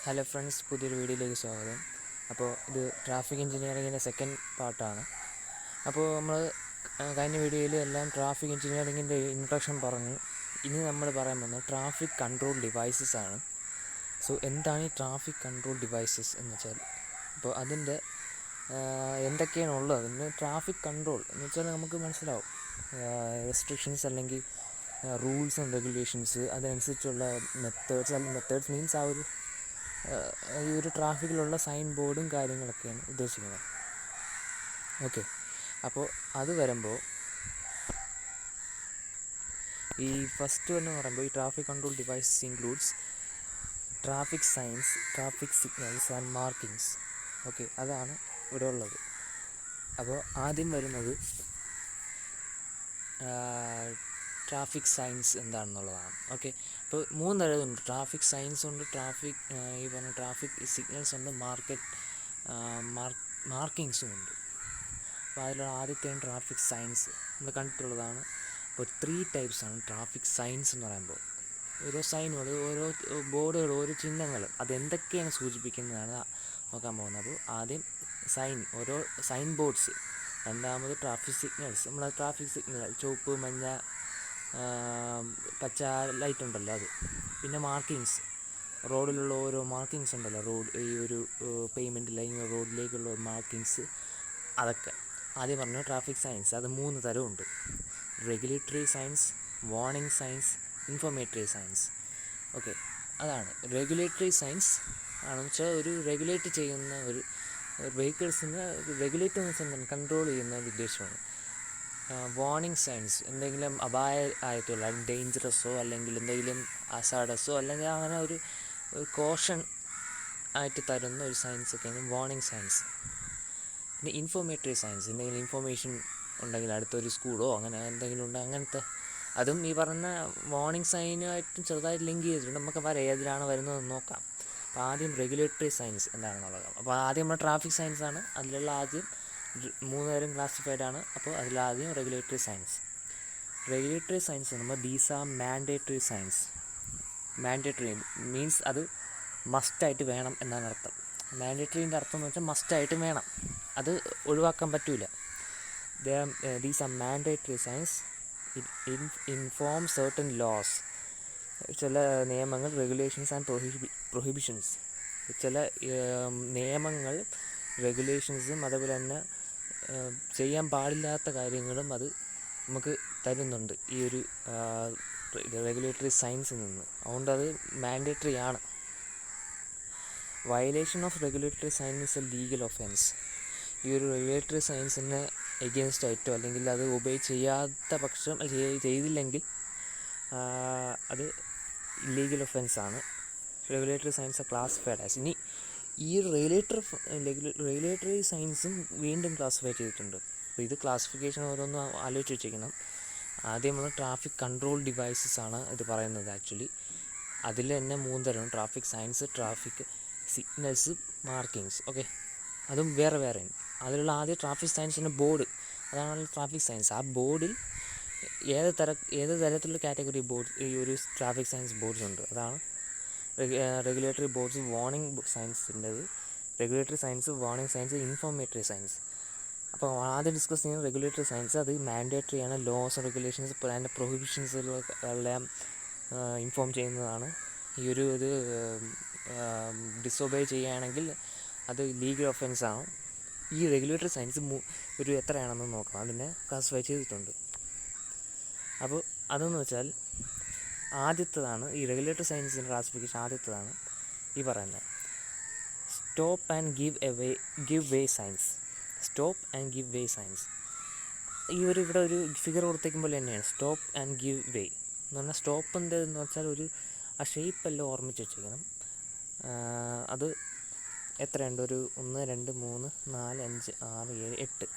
Hello friends, പുതിയൊരു വീഡിയോയിലേക്ക് സ്വാഗതം. അപ്പോൾ ഇത് ട്രാഫിക് എഞ്ചിനീയറിങ്ങിൻ്റെ സെക്കൻഡ് പാർട്ടാണ്. അപ്പോൾ നമ്മൾ കഴിഞ്ഞ വീഡിയോയിൽ എല്ലാം ട്രാഫിക് എഞ്ചിനീയറിങ്ങിൻ്റെ ഇൻട്രൊഡക്ഷൻ പറഞ്ഞു. ഇനി നമ്മൾ പറയാൻ പോകുന്നത് ട്രാഫിക് കൺട്രോൾ ഡിവൈസസ് ആണ്. സോ എന്താണ് ഈ ട്രാഫിക് കൺട്രോൾ ഡിവൈസസ് എന്ന് വെച്ചാൽ, അപ്പോൾ അതിൻ്റെ എന്തൊക്കെയാണ് ഉള്ളത്. അതിന് ട്രാഫിക് കൺട്രോൾ എന്ന് വെച്ചാൽ നമുക്ക് മനസ്സിലാവും, റെസ്ട്രിക്ഷൻസ് അല്ലെങ്കിൽ റൂൾസ് ആൻഡ് റെഗുലേഷൻസ്, അതനുസരിച്ചുള്ള മെത്തേഡ്സ് മീൻസ് ഈ ഒരു ട്രാഫിക്കിലുള്ള സൈൻ ബോർഡും കാര്യങ്ങളൊക്കെയാണ് ഉദ്ദേശിക്കുന്നത്. ഓക്കെ, അപ്പോൾ അത് വരുമ്പോൾ ഈ ഫസ്റ്റ് എന്ന് പറയുമ്പോൾ ഈ traffic control devices includes traffic signs, traffic signals and markings. Okay, അതാണ് ഇവിടെ ഉള്ളത്. അപ്പോൾ ആദ്യം വരുന്നത് ട്രാഫിക് സൈൻസ് എന്താണെന്നുള്ളതാണ്. ഓക്കെ, അപ്പോൾ 3 തരമുണ്ട്. ട്രാഫിക് സൈൻസ് ഉണ്ട്, ട്രാഫിക് സിഗ്നൽസ് ഉണ്ട്, മാർക്കിങ്സും ഉണ്ട്. അപ്പോൾ അതിലുള്ള ആദ്യത്തെയാണ് ട്രാഫിക് സൈൻസ്. നമ്മൾ കണ്ടിട്ടുള്ളതാണ്. അപ്പോൾ 3 ടൈപ്സാണ് ട്രാഫിക് സൈൻസ് എന്ന് പറയുമ്പോൾ. ഓരോ സൈനുകൾ, ഓരോ ബോർഡുകൾ, ഓരോ ചിഹ്നങ്ങൾ, അതെന്തൊക്കെയാണ് സൂചിപ്പിക്കുന്നതാണ് നോക്കാൻ പോകുന്നത്. അപ്പോൾ ആദ്യം ഓരോ സൈൻ ബോർഡ്സ്. രണ്ടാമത് ട്രാഫിക് സിഗ്നൽസ്. നമ്മൾ ട്രാഫിക് സിഗ്നൽ ചുവപ്പ്, മഞ്ഞ, പച്ച ലൈറ്റ് ഉണ്ടല്ലോ അത്. പിന്നെ മാർക്കിങ്സ്, റോഡിലുള്ള ഓരോ മാർക്കിങ്സ് ഉണ്ടല്ലോ, ഈ ഒരു പേയ്മെൻറ്റ് ലൈൻ, റോഡിലേക്കുള്ള മാർക്കിങ്സ്, അതൊക്കെ. ആദ്യം പറഞ്ഞു ട്രാഫിക് സൈൻസ്. അത് 3 തരമുണ്ട്. Regulatory signs, warning signs, informatory signs. Okay, അതാണ് റെഗുലേറ്ററി സൈൻസ്. ആണെന്ന് വെച്ചാൽ ഒരു റെഗുലേറ്റ് ചെയ്യുന്ന ഒരു വെഹിക്കിൾസിന് റെഗുലേറ്റ് എന്ന് വെച്ചാൽ കൺട്രോൾ ചെയ്യുന്ന ഒരു ഉദ്ദേശമാണ്. വാർണിംഗ് സൈൻസ് എന്തെങ്കിലും അപായമായിട്ടുള്ള, ഡേഞ്ചറസോ അല്ലെങ്കിൽ എന്തെങ്കിലും അസാഡസോ അല്ലെങ്കിൽ അങ്ങനെ ഒരു കോഷൻ ആയിട്ട് തരുന്ന ഒരു സയൻസൊക്കെയാണ് വാർണിംഗ് സയൻസ്. പിന്നെ ഇൻഫോർമേറ്ററി സയൻസ്, എന്തെങ്കിലും ഇൻഫോർമേഷൻ ഉണ്ടെങ്കിൽ അടുത്തൊരു സ്കൂളോ അങ്ങനെ എന്തെങ്കിലും ഉണ്ടെങ്കിൽ അങ്ങനത്തെ, അതും ഈ പറഞ്ഞ വാർണിംഗ് സൈനുമായിട്ടും ചെറുതായിട്ട് ലിങ്ക് ചെയ്തിട്ടുണ്ട്. നമുക്ക് ഏതിലാണ് വരുന്നതെന്ന് നോക്കാം. അപ്പോൾ ആദ്യം റെഗുലേറ്ററി സയൻസ് എന്താണെന്നുള്ളത്. അപ്പോൾ ആദ്യം നമ്മൾ ട്രാഫിക് സയൻസ് ആണ്. അതിലുള്ള ആദ്യം 3 തരം ക്ലാസിഫൈഡ് ആണ്. അപ്പോൾ അതിലാദ്യം റെഗുലേറ്ററി സയൻസ്. റെഗുലേറ്ററി സയൻസ് പറയുമ്പോൾ these are mandatory science. Mandatory means അത് മസ്റ്റായിട്ട് വേണം എന്നാണ് അർത്ഥം. മാൻഡേറ്ററിൻ്റെ അർത്ഥം എന്ന് വെച്ചാൽ മസ്റ്റായിട്ട് വേണം, അത് ഒഴിവാക്കാൻ പറ്റില്ല. These are mandatory signs. Inform certain laws, ചില നിയമങ്ങൾ, റെഗുലേഷൻസ് ആൻഡ് പ്രൊഹിബിഷൻസ്, ചില നിയമങ്ങൾ, റെഗുലേഷൻസും അതുപോലെ തന്നെ ചെയ്യാൻ പാടില്ലാത്ത കാര്യങ്ങളും അത് നമുക്ക് തരുന്നുണ്ട് ഈ ഒരു റെഗുലേറ്ററി സയൻസിൽ നിന്ന്. അതുകൊണ്ട് അത് മാൻഡേറ്ററി ആണ്. Violation of regulatory science is A legal offence. ഈ ഒരു റെഗുലേറ്ററി സയൻസിന് എഗെയിൻസ്റ്റ് ആയിട്ടോ അല്ലെങ്കിൽ അത് ഒബേ ചെയ്യാത്ത പക്ഷം ചെയ്തില്ലെങ്കിൽ അത് ഇല്ലീഗൽ ഒഫെൻസാണ്. Regulatory signs are classified as. ഇനി ഈ റെഗുലേറ്ററി സയൻസും വീണ്ടും ക്ലാസിഫൈ ചെയ്തിട്ടുണ്ട്. അപ്പോൾ ഇത് ക്ലാസിഫിക്കേഷൻ ഓരോന്നും ആലോചിച്ച് വെച്ചിരിക്കണം. ആദ്യം നമ്മൾ ട്രാഫിക് കൺട്രോൾ ഡിവൈസസ് ആണ് ഇത് പറയുന്നത്. ആക്ച്വലി അതിൽ തന്നെ 3 തരം: traffic science, traffic signals, markings. Okay, അതും വേറെ വേറെ. അതിലുള്ള ആദ്യം ട്രാഫിക് സയൻസിൻ്റെ ബോർഡ്, അതാണ് ട്രാഫിക് സയൻസ്. ആ ബോർഡിൽ ഏത് തരത്തിലുള്ള കാറ്റഗറി ബോർഡ് ഈ ഒരു ട്രാഫിക് സയൻസ് ബോർഡ്സ് ഉണ്ട്. അതാണ് റെഗുലേറ്ററി ബോർഡ്സ്, വാർണിംഗ് സയൻസിൻ്റെത്, regulatory signs, warning signs, informatory signs. അപ്പോൾ ആദ്യം ഡിസ്കസ് ചെയ്യുന്നത് റെഗുലേറ്ററി സയൻസ്. അത് മാൻഡേറ്ററി ആണ്. ലോസ്, റെഗുലേഷൻസ്, അതിൻ്റെ പ്രൊഹിബിഷൻസുകളെല്ലാം ഇൻഫോം ചെയ്യുന്നതാണ്. ഈ ഒരു ഇത് ഡിസൊബേ ചെയ്യുകയാണെങ്കിൽ അത് ലീഗൽ ഒഫെൻസാണ്. ഈ റെഗുലേറ്ററി സയൻസ് ഒരു എത്രയാണെന്ന് നോക്കാം. അതിനെ ക്ലാസിഫൈ ചെയ്തിട്ടുണ്ട്. അപ്പോൾ അതെന്ന് വെച്ചാൽ ആദ്യത്തേതാണ് ഈ റെഗുലേറ്ററി സയൻസിൻ്റെ ക്ലാസിഫിക്കേഷൻ. ആദ്യത്തേതാണ് ഈ പറയുന്നത് stop and give way science. Stop and give way science. ഇവിടെ ഒരു ഫിഗർ കൊടുത്തേക്കുമ്പോൾ തന്നെയാണ് സ്റ്റോപ്പ് ആൻഡ് ഗിവ് വേ എന്ന് പറഞ്ഞാൽ. സ്റ്റോപ്പിൻ്റെ എന്ന് വെച്ചാൽ ആ ഷേപ്പെല്ലാം ഓർമ്മിച്ച് വെച്ചിരിക്കണം. അത് എത്രയുണ്ട്? ഒരു 1 2 3 4 5 6 7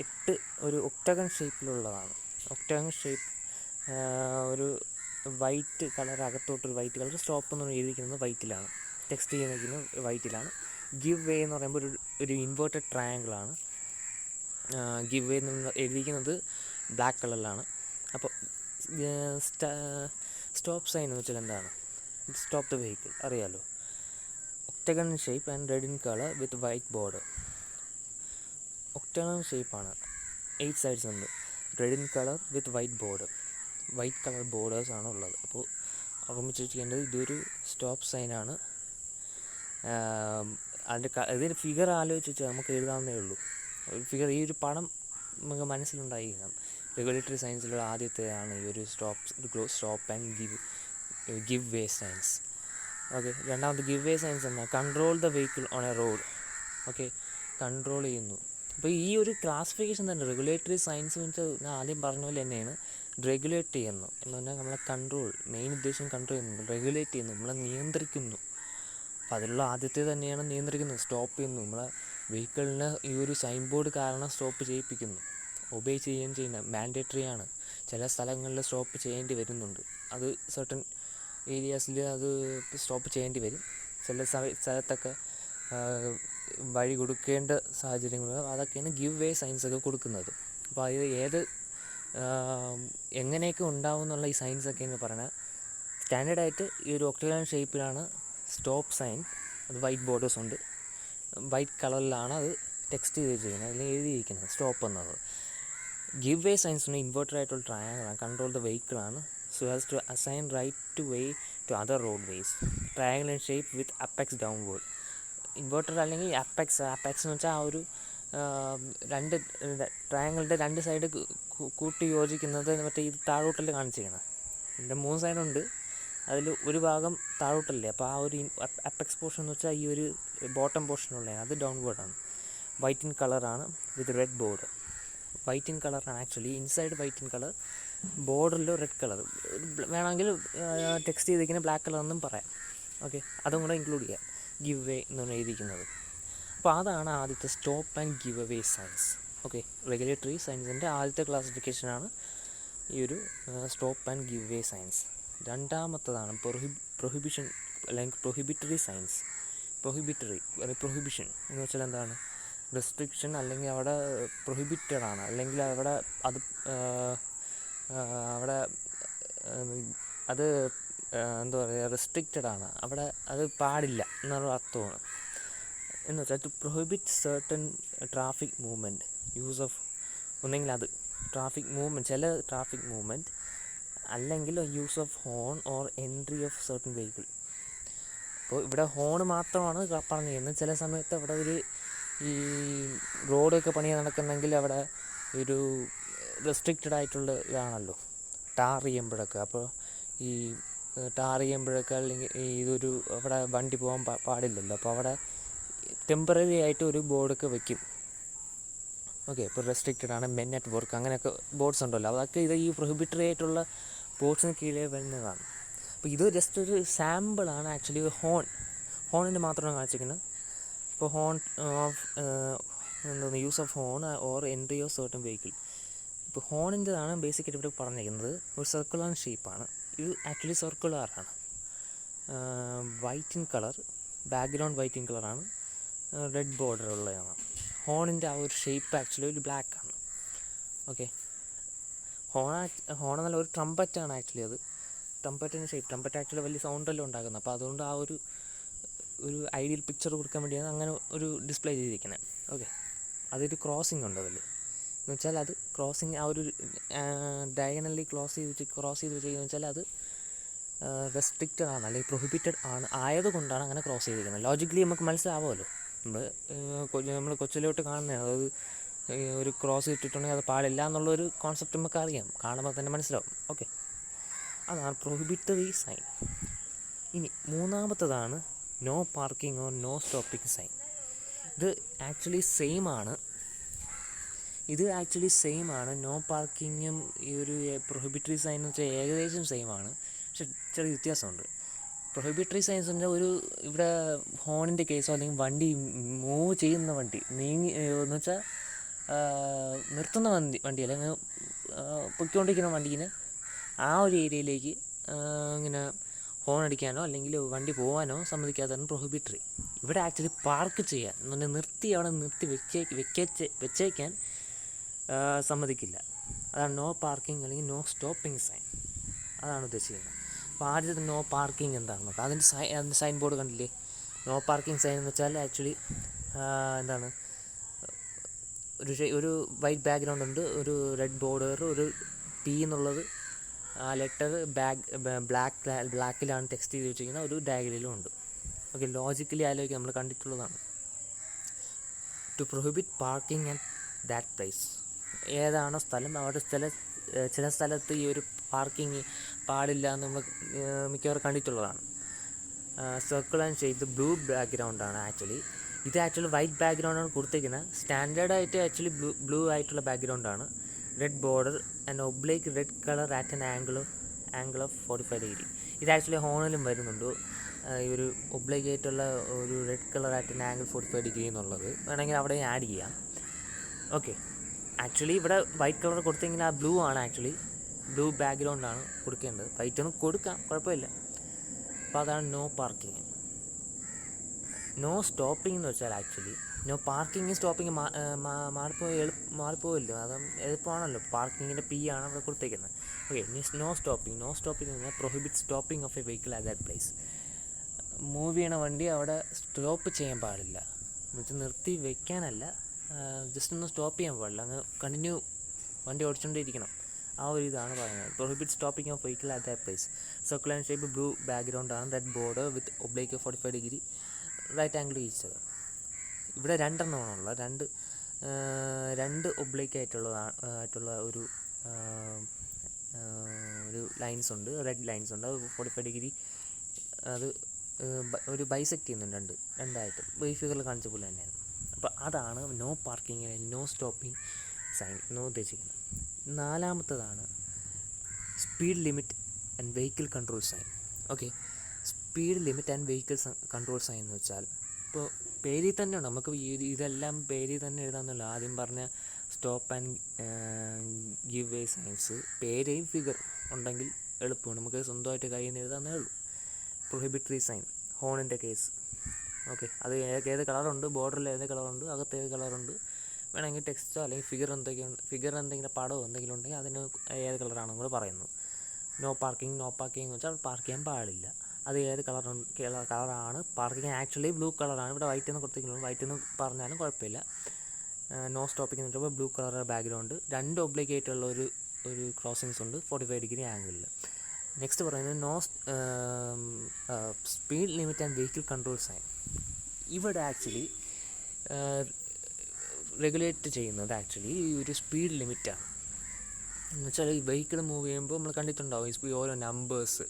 8 ഒരു ഒക്ടഗൺ ഷേപ്പിലുള്ളതാണ്. ഒക്ടഗൺ ഷേപ്പ്, ഒരു വൈറ്റ് കളർ, അകത്തോട്ടൊരു വൈറ്റ് കളർ. സ്റ്റോപ്പ് എന്ന് എഴുതിയിരിക്കുന്നത് വൈറ്റിലാണ്, ടെക്സ്റ്റ് ചെയ്യുന്നത് വൈറ്റിലാണ്. ഗിവ് വേ എന്ന് പറയുമ്പോൾ ഒരു ഇൻവേർട്ടഡ് ട്രയാങ്കിളാണ്. ഗിവ് വേ എന്ന് എഴുതിയിരിക്കുന്നത് ബ്ലാക്ക് കളറിലാണ്. അപ്പോൾ സ്റ്റോപ്പ് സൈൻ എന്ന് വെച്ചാൽ എന്താണ്? സ്റ്റോപ്പ് ദ വെഹിക്കിൾ അറിയാമല്ലോ. octagon shape and red in color with white border. octagon ഷേപ്പാണ്, 8 sides ഉണ്ട്, red in colour with white border, white colour borders ആണ് ഉള്ളത്. അപ്പോൾ ഓർമ്മിച്ചിരിക്കേണ്ടത് ഇതൊരു സ്റ്റോപ്പ് സൈനാണ്. അതിൻ്റെ ഇതിന് ഫിഗർ ആലോചിച്ച് നമുക്ക് എഴുതാവുന്നേ ഉള്ളൂ. ഫിഗർ, ഈ ഒരു പടം നമുക്ക് മനസ്സിലുണ്ടായിരിക്കണം. റെഗുലേറ്ററി സയൻസിലുള്ള ആദ്യത്തെയാണ് ഈ ഒരു stop and give way signs. Okay, രണ്ടാമത്തെ ഗിവ് വേ സയൻസ് എന്നാൽ control the vehicle on A road. Okay, control ചെയ്യുന്നു. അപ്പോൾ ഈ ഒരു ക്ലാസിഫിക്കേഷൻ തന്നെ റെഗുലേറ്ററി സയൻസ് വെച്ചാൽ ഞാൻ ആദ്യം പറഞ്ഞ പോലെ തന്നെയാണ്. റെഗുലേറ്റ് ചെയ്യുന്നു എന്ന് പറഞ്ഞാൽ നമ്മളെ കൺട്രോൾ, മെയിൻ ഉദ്ദേശം കൺട്രോൾ ചെയ്യുന്നു, റെഗുലേറ്റ് ചെയ്യുന്നു, നമ്മളെ നിയന്ത്രിക്കുന്നു. അപ്പോൾ അതിലുള്ള ആദ്യത്തെ തന്നെയാണ് നിയന്ത്രിക്കുന്നത്. സ്റ്റോപ്പ് ചെയ്യുന്നു, നമ്മളെ വെഹിക്കിളിന് ഈ ഒരു സൈൻ ബോർഡ് കാരണം സ്റ്റോപ്പ് ചെയ്യിപ്പിക്കുന്നു. ഒബേ ചെയ്യുകയും ചെയ്യുന്നത് മാൻഡേറ്ററി ആണ്. ചില സ്ഥലങ്ങളിൽ സ്റ്റോപ്പ് ചെയ്യേണ്ടി വരുന്നുണ്ട്. അത് സർട്ടൻ ഏരിയാസിൽ അത് സ്റ്റോപ്പ് ചെയ്യേണ്ടി വരും. ചില സ്ഥലത്തൊക്കെ വഴി കൊടുക്കേണ്ട സാഹചര്യങ്ങൾ, അതൊക്കെയാണ് ഗിവ് വേ സൈൻസൊക്കെ കൊടുക്കുന്നത്. അപ്പോൾ അത് എങ്ങനെയൊക്കെ ഉണ്ടാവും എന്നുള്ള ഈ സൈൻസൊക്കെ എന്ന് പറഞ്ഞാൽ സ്റ്റാൻഡേർഡായിട്ട് ഈ ഒരു ഒക്ടഗൺ ഷേപ്പിലാണ് സ്റ്റോപ്പ് സൈൻ. അത് വൈറ്റ് ബോർഡേഴ്സ് ഉണ്ട്, വൈറ്റ് കളറിലാണ് അത് ടെക്സ്റ്റ് ചെയ്ത് ചെയ്യുന്നത്, അല്ലെങ്കിൽ എഴുതിയിരിക്കുന്നത് സ്റ്റോപ്പ് എന്നത്. ഗിവ് വേ സൈൻസിന് ഇൻവേർട്ടഡ് ആയിട്ടുള്ള ട്രയാങ്കിളാണ്, കൺട്രോൾ ദ വെഹിക്കിളാണ്. So has to assign right to way to other road ways. Triangle in shape with apex downward. Inverter അല്ലെങ്കിൽ അപ്പെക്സ് എന്ന് വെച്ചാൽ ആ ഒരു രണ്ട് ട്രയാങ്കിളിൻ്റെ രണ്ട് സൈഡ് കൂട്ടി യോജിക്കുന്നത് മറ്റേ ഇത് താഴോട്ടല്ലേ കാണിച്ചിരിക്കുന്നത്. ഇതിൻ്റെ 3 സൈഡുണ്ട്, അതിൽ ഒരു ഭാഗം താഴോട്ടല്ലേ. അപ്പോൾ ആ ഒരു അപ്പെക്സ് പോർഷൻ എന്ന് വെച്ചാൽ ഈ ഒരു ബോട്ടം പോർഷനുള്ളതാണ്, അത് ഡൗൺവേർഡാണ്. വൈറ്റ് ഇൻ കളറാണ് with red border. White in കളറാണ് actually, inside white in colour, ബോർഡറിൽ റെഡ് കളർ. വേണമെങ്കിൽ ടെക്സ്റ്റ് ചെയ്തിരിക്കുന്ന ബ്ലാക്ക് കളർ എന്നും പറയാം. ഓക്കെ, അതും കൂടെ ഇൻക്ലൂഡ് ചെയ്യാം, ഗിവ് വേ എന്നാണ് എഴുതിയിരിക്കുന്നത്. അപ്പോൾ അതാണ് ആദ്യത്തെ stop and give way signs. Okay, regulatory സയൻസിൻ്റെ ആദ്യത്തെ ക്ലാസിഫിക്കേഷനാണ് ഈ ഒരു stop and give way signs. രണ്ടാമത്തതാണ് പ്രൊഹിബിഷൻ അല്ലെങ്കിൽ പ്രൊഹിബിറ്ററി സയൻസ്. പ്രൊഹിബിറ്ററി അല്ലെങ്കിൽ പ്രൊഹിബിഷൻ എന്ന് വെച്ചാൽ എന്താണ്? റെസ്ട്രിക്ഷൻ, അല്ലെങ്കിൽ അവിടെ പ്രൊഹിബിറ്റഡ് ആണ്, അല്ലെങ്കിൽ അവിടെ അത് എന്താ പറയുക, റെസ്ട്രിക്റ്റഡ് ആണ്, അവിടെ അത് പാടില്ല എന്നുള്ള അർത്ഥമാണ്. എന്ന് വെച്ചാൽ to prohibit certain traffic movement, use of, ഒന്നെങ്കിൽ അത് ട്രാഫിക് മൂവ്മെൻറ്റ്, ചില ട്രാഫിക് മൂവ്മെൻറ്റ്, അല്ലെങ്കിൽ use of horn or entry of certain vehicle. അപ്പോൾ ഇവിടെ ഹോൺ മാത്രമാണ് പറഞ്ഞു ചെയ്യുന്നത്. ചില സമയത്ത് അവിടെ ഈ റോഡൊക്കെ പണി നടക്കുന്നെങ്കിൽ അവിടെ ഒരു റെസ്ട്രിക്റ്റഡ് ആയിട്ടുള്ള ഇതാണല്ലോ ടാർ ചെയ്യുമ്പോഴൊക്കെ. അപ്പോൾ ഈ ടാർ ചെയ്യുമ്പോഴൊക്കെ അല്ലെങ്കിൽ ഇതൊരു അവിടെ വണ്ടി പോകാൻ പാടില്ലല്ലോ. അപ്പോൾ അവിടെ ടെമ്പററി ആയിട്ട് ഒരു ബോർഡൊക്കെ വയ്ക്കും. ഓക്കെ, ഇപ്പോൾ റെസ്ട്രിക്റ്റഡ് ആണ്, മെൻ അറ്റ് വർക്ക്, അങ്ങനെയൊക്കെ ബോർഡ്സ് ഉണ്ടല്ലോ. അതൊക്കെ ഈ പ്രൊഹിബിറ്ററി ആയിട്ടുള്ള ബോർഡ്സിന് കീഴേ വരുന്നതാണ്. അപ്പോൾ ഇത് ജസ്റ്റ് ഒരു സാമ്പിളാണ് ആക്ച്വലി. ഹോണിൻ്റെ മാത്രമാണ് കാണിച്ചിരിക്കുന്നത്. ഇപ്പോൾ horn of use of horn or entry of certain vehicle. ഇപ്പോൾ ഹോണിൻ്റെതാണ് ബേസിക്കായിട്ട് ഇവിടെ പറഞ്ഞിരിക്കുന്നത്. ഒരു സർക്കുലർ ഷേപ്പാണ് ഇത്, ആക്ച്വലി സർക്കുലറാണ്, white in colour, background white in കളറാണ്, റെഡ് ബോർഡർ ഉള്ളതാണ്. ഹോണിൻ്റെ ആ ഒരു ഷേപ്പ് ആക്ച്വലി ഒരു ബ്ലാക്കാണ്. ഓക്കെ, ഹോൺ എന്നല്ല, ഒരു ട്രംപറ്റാണ് ആക്ച്വലി. അത് ട്രംപറ്റിൻ്റെ ഷേപ്പ്. ട്രംപറ്റ് ആക്ച്വലി വലിയ സൗണ്ടല്ലോ ഉണ്ടാക്കുന്നത്. അപ്പോൾ അതുകൊണ്ട് ആ ഒരു ഐഡിയൽ പിക്ചർ കൊടുക്കാൻ വേണ്ടിയാണ് അങ്ങനെ ഒരു ഡിസ്പ്ലേ ചെയ്തിരിക്കുന്നത്. ഓക്കെ, അതൊരു ക്രോസിംഗ് ഉണ്ട് അതിൽ. എന്ന് വെച്ചാൽ അത് ക്രോസിങ്, ആ ഒരു ഡയഗണലി ക്രോസ് ചെയ്ത് വെച്ചിരിക്കുന്നത് വെച്ചാൽ അത് റെസ്ട്രിക്റ്റഡ് ആണ്, അല്ലെങ്കിൽ പ്രൊഹിബിറ്റഡ് ആണ്, ആയതുകൊണ്ടാണ് അങ്ങനെ ക്രോസ് ചെയ്തിരിക്കുന്നത്. ലോജിക്കലി നമുക്ക് മനസ്സിലാവുമല്ലോ. നമ്മൾ കൊച്ചിലോട്ട് കാണുന്നതാണ്, അതായത് ഒരു ക്രോസ് ഇട്ടിട്ടുണ്ടെങ്കിൽ അത് പാടില്ല എന്നുള്ളൊരു കോൺസെപ്റ്റ് നമുക്ക് അറിയാം, കാണുമ്പോൾ തന്നെ മനസ്സിലാവും. ഓക്കെ, അതാണ് പ്രൊഹിബിറ്ററി സൈൻ. ഇനി മൂന്നാമത്തതാണ് no parking or no stopping sign. ഇത് ആക്ച്വലി സെയിം ആണ്. നോ പാർക്കിങ്ങും ഈ ഒരു പ്രൊഹിബിറ്ററി സൈൻ എന്ന് വെച്ചാൽ ഏകദേശം സെയിം ആണ്, പക്ഷെ ചെറിയ വ്യത്യാസമുണ്ട്. പ്രൊഹിബിറ്ററി സൈൻസിൻ്റെ ഇവിടെ ഹോണിൻ്റെ കേസോ അല്ലെങ്കിൽ വണ്ടി മൂവ് ചെയ്യുന്ന വണ്ടി എന്ന് വെച്ചാൽ നിർത്തുന്ന വണ്ടി അല്ലെങ്കിൽ പൊയ്ക്കൊണ്ടിരിക്കുന്ന വണ്ടീനെ ആ ഒരു ഏരിയയിലേക്ക് ഇങ്ങനെ ഹോൺ അടിക്കാനോ അല്ലെങ്കിൽ വണ്ടി പോകാനോ സമ്മതിക്കാത്തതാണ് പ്രൊഹിബിറ്ററി. ഇവിടെ ആക്ച്വലി പാർക്ക് ചെയ്യാൻ എന്ന് പറഞ്ഞാൽ അവിടെ നിർത്തി വെച്ചേക്കാൻ സമ്മതിക്കില്ല. അതാണ് നോ പാർക്കിംഗ് അല്ലെങ്കിൽ നോ സ്റ്റോപ്പിംഗ് സൈൻ, അതാണ് ഉദ്ദേശിക്കുന്നത്. അപ്പോൾ ആദ്യത്തെ നോ പാർക്കിംഗ് എന്താണെന്ന് നോക്കാം. അതിൻ്റെ സൈൻ ബോർഡ് കണ്ടില്ലേ? നോ പാർക്കിംഗ് സൈൻ എന്ന് വെച്ചാൽ ആക്ച്വലി എന്താണ്, ഒരു വൈറ്റ് ബാക്ക്ഗ്രൗണ്ട് ഉണ്ട്, ഒരു റെഡ് ബോർഡർ, ഒരു പി എന്നുള്ളത് ആ ലെറ്റർ ബ്ലാക്കിലാണ് ടെക്സ്റ്റ് ചെയ്ത് വെച്ചിരിക്കുന്ന ഒരു ഡയഗ്രാമിലും ഉണ്ട്. ഓക്കെ, ലോജിക്കലി ആലോചിക്കുക, നമ്മൾ കണ്ടിട്ടുള്ളതാണ്. To prohibit parking at that place, ഏതാണോ സ്ഥലം അവിടെ ചില സ്ഥലത്ത് ഈ ഒരു പാർക്കിംഗ് പാടില്ല എന്ന് നമ്മൾ മിക്കവാറും കണ്ടിട്ടുള്ളതാണ്. സർക്കിൾ ആൻഡ് ഷേപ്പ് ബ്ലൂ ബാക്ക്ഗ്രൗണ്ടാണ് ആക്ച്വലി. ഇത് ആക്ച്വലി വൈറ്റ് ബാക്ക്ഗ്രൗണ്ടാണ് കൊടുത്തിരിക്കുന്നത്. സ്റ്റാൻഡേർഡായിട്ട് ആക്ച്വലി ബ്ലൂ ആയിട്ടുള്ള ബാക്ക്ഗ്രൗണ്ടാണ്. Red border and oblique red colour at an angle of 45 degree. ഇത് ആക്ച്വലി ഹോണിലും വരുന്നുണ്ട്, ഈ ഒരു ഒബ്ലേക്ക് ആയിട്ടുള്ള ഒരു red colour at an angle 45 degree എന്നുള്ളത് വേണമെങ്കിൽ അവിടെ ആഡ് ചെയ്യാം. ഓക്കെ, ആക്ച്വലി ഇവിടെ വൈറ്റ് കളർ കൊടുത്തെങ്കിൽ ആ ബ്ലൂ ആണ്, ആക്ച്വലി ബ്ലൂ ബാക്ക്ഗ്രൗണ്ടാണ് കൊടുക്കേണ്ടത്. വൈറ്റ് ഒന്നും കൊടുക്കാം, കുഴപ്പമില്ല. അപ്പോൾ അതാണ് നോ പാർക്കിങ്. നോ സ്റ്റോപ്പിംഗ് എന്ന് വെച്ചാൽ ആക്ച്വലി നോ പാർക്കിങ് സ്റ്റോപ്പിങ് മാറിപ്പോയില്ലോ, അത് എളുപ്പമാണല്ലോ. പാർക്കിങ്ങിൻ്റെ പി ആണ് അവിടെ കൊടുത്തേക്കുന്നത്. ഓക്കെ, നോ സ്റ്റോപ്പിംഗ് എന്ന് പറഞ്ഞാൽ prohibit stopping of A vehicle at that place. Move ചെയ്യണ വണ്ടി അവിടെ സ്റ്റോപ്പ് ചെയ്യാൻ പാടില്ല, എന്നുവെച്ചാൽ നിർത്തി വെക്കാനല്ല, ജസ്റ്റ് ഒന്ന് സ്റ്റോപ്പ് ചെയ്യാൻ പാടില്ല, അങ്ങ് കണ്ടിന്യൂ വണ്ടി ഓടിച്ചുകൊണ്ടിരിക്കണം. ആ ഒരു ഇതാണ് പറയുന്നത്. Prohibit stopping of vehicle at that place. Circle and shape blue ബാക്ക്ഗ്രൗണ്ടാണ്, red border with oblique 45 degree right angle ഈച്ചത്. ഇവിടെ രണ്ടെണ്ണമാണുള്ള രണ്ട് ഒബ്ലേക്ക് ആയിട്ടുള്ള ഒരു ലൈൻസ് ഉണ്ട്, റെഡ് ലൈൻസ് ഉണ്ട്. അത് 45 ഡിഗ്രി അത് ഒരു ബൈസെക്ട് ചെയ്യുന്നുണ്ട് രണ്ടായിട്ട്, ഈ ഫിഗറിൽ കാണിച്ച പോലെ തന്നെയാണ്. അപ്പോൾ അതാണ് no parking no stopping sign എന്ന് ഉദ്ദേശിക്കുന്നത്. നാലാമത്തതാണ് speed limit and vehicle control sign. Okay, speed limit and vehicle control sign എന്ന് വെച്ചാൽ, ഇപ്പോൾ പേരിൽ തന്നെ ഉണ്ട്, നമുക്ക് ഇതെല്ലാം പേരിൽ തന്നെ എഴുതാമെന്നല്ലോ. ആദ്യം പറഞ്ഞ stop and give way signs പേരെയും ഫിഗർ ഉണ്ടെങ്കിൽ എളുപ്പമാണ്, നമുക്ക് സ്വന്തമായിട്ട് കയ്യിൽ നിന്ന് എഴുതാമെന്നേ ഉള്ളൂ. പ്രൊഹിബിറ്ററി സൈൻ, ഹോണിൻ്റെ കേസ്. ഓക്കെ, അത് ഏത് കളറുണ്ട്, ബോർഡറിൽ ഏത് കളറുണ്ട്, അകത്ത് ഏത് കളറുണ്ട്, വേണമെങ്കിൽ ടെക്സ്റ്റോ അല്ലെങ്കിൽ ഫിഗർ എന്തെങ്കിലും പടമോ എന്തെങ്കിലും ഉണ്ടെങ്കിൽ അതിന് ഏത് കളറാണെന്നും കൂടെ പറയുന്നു. നോ പാർക്കിംഗ് എന്ന് വെച്ചാൽ പാർക്ക് ചെയ്യാൻ പാടില്ല, അത് ഏത് കളറാണ്. പാർക്കിംഗ് ആക്ച്വലി ബ്ലൂ കളറാണ്, ഇവിടെ വൈറ്റ് എന്ന് കൊടുത്തിരിക്കുന്നത്, വൈറ്റ് എന്ന് പറഞ്ഞാലും കുഴപ്പമില്ല. നോ സ്റ്റോപ്പിംഗ് എന്ന് വെച്ചാൽ ബ്ലൂ കളർ ബാക്ക്ഗ്രൗണ്ട്, രണ്ട് ഒബ്ലിക്ക് ആയിട്ടുള്ള ഒരു ക്രോസിങ്സ് ഉണ്ട് 45 ഡിഗ്രി ആംഗിളിൽ. നെക്സ്റ്റ് പറയുന്നത് no speed limit and vehicle control sign. ഇവിടെ ആക്ച്വലി റെഗുലേറ്റ് ചെയ്യുന്നത് ആക്ച്വലി ഈ ഒരു സ്പീഡ് ലിമിറ്റാണ്. എന്ന് വെച്ചാൽ ഈ വെഹിക്കിൾ മൂവ് ചെയ്യുമ്പോൾ നമ്മൾ കണ്ടിട്ടുണ്ടാവും ഈ ഓരോ നമ്പേഴ്സ്,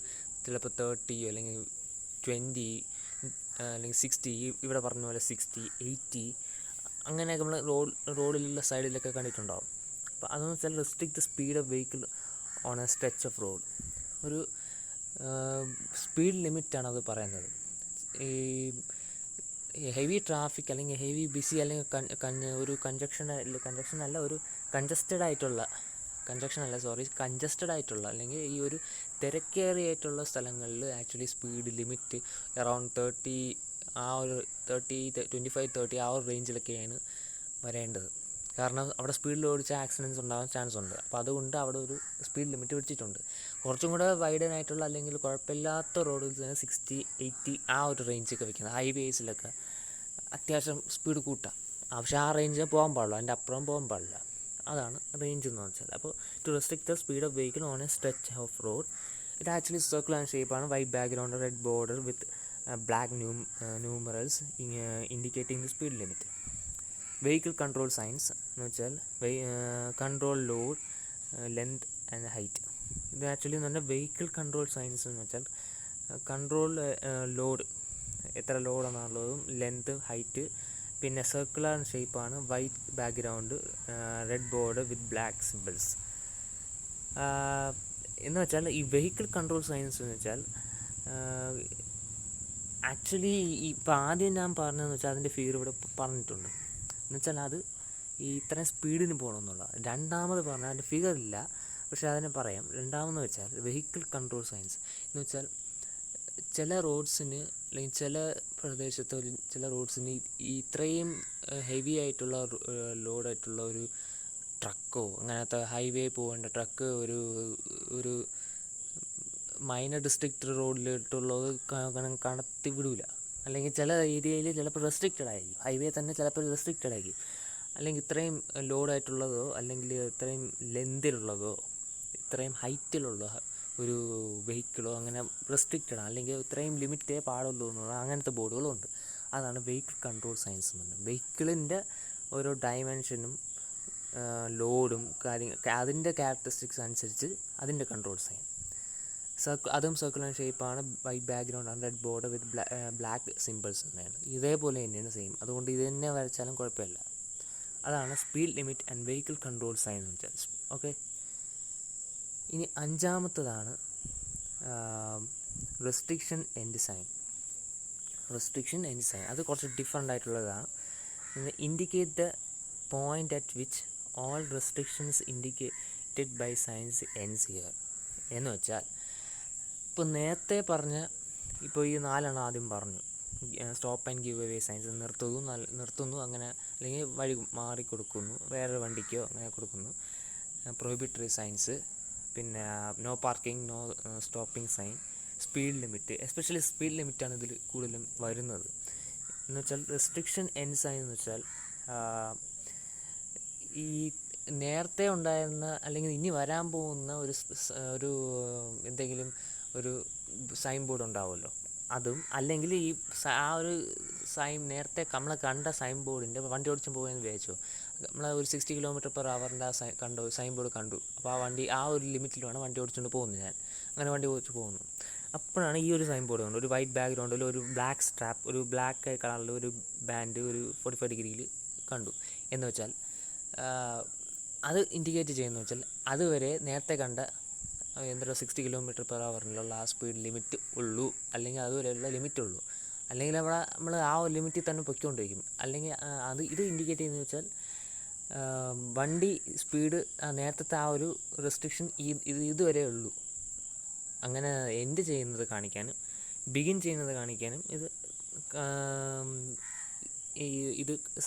ചിലപ്പോൾ 30 അല്ലെങ്കിൽ 20 അല്ലെങ്കിൽ 60, ഇവിടെ പറഞ്ഞ പോലെ 60, 80 അങ്ങനെയൊക്കെ നമ്മൾ റോഡിലുള്ള സൈഡിലൊക്കെ കണ്ടിട്ടുണ്ടാവും. അപ്പോൾ അതെന്ന് വെച്ചാൽ restrict the speed of vehicle on a stretch of road. ഒരു സ്പീഡ് ലിമിറ്റാണ് അത് പറയുന്നത്. ഈ ഹെവി ട്രാഫിക് അല്ലെങ്കിൽ ഹെവി ബിസി അല്ലെങ്കിൽ ഒരു കൺജസ്റ്റഡ് ആയിട്ടുള്ള അല്ലെങ്കിൽ ഈ ഒരു തിരക്കേറിയായിട്ടുള്ള സ്ഥലങ്ങളിൽ ആക്ച്വലി സ്പീഡ് ലിമിറ്റ് അറൗണ്ട് 30, ആ ഒരു 25-30 ആ ഒരു റേഞ്ചിലൊക്കെയാണ് വരേണ്ടത്. കാരണം അവിടെ സ്പീഡിൽ ഓടിച്ച ആക്സിഡൻറ്റ്സ് ഉണ്ടാകാൻ ചാൻസ് ഉണ്ട്. അപ്പോൾ അതുകൊണ്ട് അവിടെ ഒരു സ്പീഡ് ലിമിറ്റ് വെച്ചിട്ടുണ്ട്. കുറച്ചും കൂടെ വൈഡനായിട്ടുള്ള അല്ലെങ്കിൽ കുഴപ്പമില്ലാത്ത റോഡിൽ തന്നെ 60, 80 ആ ഒരു റേഞ്ചൊക്കെ വെക്കുന്നത്. ഹൈവേസിലൊക്കെ അത്യാവശ്യം സ്പീഡ് കൂട്ടാം, പക്ഷേ ആ റേഞ്ചിൽ പോകാൻ പാടില്ല, അതിൻ്റെ അപ്പുറം പോകാൻ പാടില്ല. അതാണ് റേഞ്ച് എന്ന് വെച്ചാൽ. അപ്പോൾ to restrict the speed of vehicle on a stretch of road. ഇത് ആക്ച്വലി സർക്കിൾ ആൻഡ് ഷേപ്പാണ്, white background, red border with black numerals indicating the speed limit. Vehicle control signs എന്ന് വെച്ചാൽ control load, length and height. ഇത് actually എന്ന് പറഞ്ഞാൽ vehicle control signs എന്ന് വെച്ചാൽ control load, എത്ര ലോഡാണെന്നുള്ളതും ലെങ്ത്, ഹൈറ്റ്. പിന്നെ സർക്കുലർ ഷേപ്പാണ്, white background, red board with black symbols. എന്ന് വെച്ചാൽ ഈ വെഹിക്കിൾ കൺട്രോൾ സൈൻസ് എന്ന് വെച്ചാൽ ആക്ച്വലി ഇപ്പോൾ ആദ്യം ഞാൻ പറഞ്ഞതെന്ന് വെച്ചാൽ അതിൻ്റെ ഫിഗർ ഇവിടെ പറഞ്ഞിട്ടുണ്ട്. എന്നുവെച്ചാൽ അത് ഈ ഇത്രയും സ്പീഡിന് പോകണമെന്നുള്ള. രണ്ടാമത് പറഞ്ഞാൽ അതിൻ്റെ ഫിഗർ ഇല്ല, പക്ഷേ അതിനെ പറയാം. രണ്ടാമെന്ന് വെച്ചാൽ വെഹിക്കിൾ കൺട്രോൾ സൈൻസ് എന്ന് വെച്ചാൽ ചില റോഡ്സിന് അല്ലെങ്കിൽ ചില പ്രദേശത്ത് ചില റോഡ്സിന് ഇത്രയും ഹെവി ആയിട്ടുള്ള ലോഡായിട്ടുള്ള ഒരു ട്രക്കോ അങ്ങനത്തെ ഹൈവേ പോകേണ്ട ട്രക്ക് ഒരു മൈനർ ഡിസ്ട്രിക്റ്റ് റോഡിലിട്ടുള്ളത് കടത്തി വിടില്ല. അല്ലെങ്കിൽ ചില ഏരിയയിൽ ചിലപ്പോൾ റെസ്ട്രിക്റ്റഡ് ആയിരിക്കും, ഹൈവേ തന്നെ ചിലപ്പോൾ റെസ്ട്രിക്റ്റഡ് ആയിരിക്കും. അല്ലെങ്കിൽ ഇത്രയും ലോഡായിട്ടുള്ളതോ അല്ലെങ്കിൽ ഇത്രയും ലെന്തിലുള്ളതോ ഇത്രയും ഹൈറ്റിലുള്ള ഒരു വെഹിക്കിളോ അങ്ങനെ റെസ്ട്രിക്റ്റഡ് അല്ലെങ്കിൽ ഇത്രയും ലിമിറ്റേ പാടുള്ളൂ എന്നുള്ള അങ്ങനത്തെ ബോർഡുകളുണ്ട്. അതാണ് വെഹിക്കിൾ കൺട്രോൾ സയൻസ് എന്ന് പറയുന്നത്. വെഹിക്കിളിൻ്റെ ഓരോ ഡയമെൻഷനും ലോഡും അതിൻ്റെ ക്യാരക്ടറിസ്റ്റിക്സ് അനുസരിച്ച് അതിൻ്റെ കൺട്രോൾ സൈൻ. അതും സർക്കുലർ ഷേപ്പാണ്, white background and red border with black symbols തന്നെയാണ്. ഇതേപോലെ തന്നെയാണ് സെയിം. അതുകൊണ്ട് ഇത് തന്നെ വരച്ചാലും കുഴപ്പമില്ല. അതാണ് speed limit and vehicle control sign എന്ന് വെച്ചാൽ. ഓക്കെ, ഇനി അഞ്ചാമത്തതാണ് restriction end sign. Restriction end sign അത് കുറച്ച് ഡിഫറെൻ്റ് ആയിട്ടുള്ളതാണ്. Indicate the point at which all restrictions indicated by signs ends here എന്ന് വെച്ചാൽ, ഇപ്പോൾ നേരത്തെ പറഞ്ഞ ഇപ്പോൾ ഈ 4 ആദ്യം പറഞ്ഞു. Stop and give away signs, നിർത്തുന്നു അങ്ങനെ, അല്ലെങ്കിൽ വഴി മാറിക്കൊടുക്കുന്നു, വേറൊരു വണ്ടിക്കോ അങ്ങനെ കൊടുക്കുന്നു. പ്രൊഹിബിറ്ററി സയൻസ്, പിന്നെ no parking, no stopping sign, speed limit. Especially speed ലിമിറ്റാണ് ഇതിൽ കൂടുതലും വരുന്നത്. എന്ന് വെച്ചാൽ റെസ്ട്രിക്ഷൻ എൻഡ് സൈൻ എന്ന് വെച്ചാൽ ഈ നേരത്തെ ഉണ്ടായിരുന്ന അല്ലെങ്കിൽ ഇനി വരാൻ പോകുന്ന ഒരു എന്തെങ്കിലും ഒരു സൈൻ ബോർഡ് ഉണ്ടാവുമല്ലോ, അതും അല്ലെങ്കിൽ ആ ഒരു നേരത്തെ നമ്മൾ കണ്ട സൈൻ ബോർഡിൻ്റെ വണ്ടി ഓടിച്ചും പോയെന്ന് വിചാരിച്ചോ, നമ്മൾ ഒരു 60 km/h ആ സൈൻ ബോർഡ് കണ്ടു. അപ്പോൾ ആ വണ്ടി ആ ഒരു ലിമിറ്റിൽ വേണം വണ്ടി ഓടിച്ചുകൊണ്ട് പോകുന്നു. ഞാൻ അങ്ങനെ വണ്ടി ഓടിച്ച് പോകുന്നു. അപ്പോഴാണ് ഈ ഒരു സൈൻ ബോർഡ് കണ്ടു. ഒരു വൈറ്റ് ബാക്ക്ഗ്രൗണ്ടിൽ ഒരു ബ്ലാക്ക് സ്ട്രാപ്പ്, ഒരു ബ്ലാക്ക് കളറിൽ ഒരു ബാൻഡ് ഒരു 45 ഡിഗ്രിയിൽ കണ്ടു. എന്ന് വെച്ചാൽ അത് ഇൻഡിക്കേറ്റ് ചെയ്യുന്നത് വെച്ചാൽ അതുവരെ നേരത്തെ കണ്ട 60 km/h ആ സ്പീഡ് ലിമിറ്റ് ഉള്ളൂ, അല്ലെങ്കിൽ അതുവരെയുള്ള ലിമിറ്റ് ഉള്ളൂ, അല്ലെങ്കിൽ നമ്മൾ ആ ഒരു ലിമിറ്റിൽ തന്നെ പൊയ്ക്കൊണ്ടിരിക്കും. അല്ലെങ്കിൽ ഇത് ഇൻഡിക്കേറ്റ് ചെയ്യുന്നത് വെച്ചാൽ വണ്ടി സ്പീഡ് നേരത്തെ ആ ഒരു റെസ്ട്രിക്ഷൻ ഇതുവരെ ഉള്ളൂ. അങ്ങനെ എൻഡ് ചെയ്യുന്നത് കാണിക്കാനും ബിഗിൻ ചെയ്യുന്നത് കാണിക്കാനും ഇത്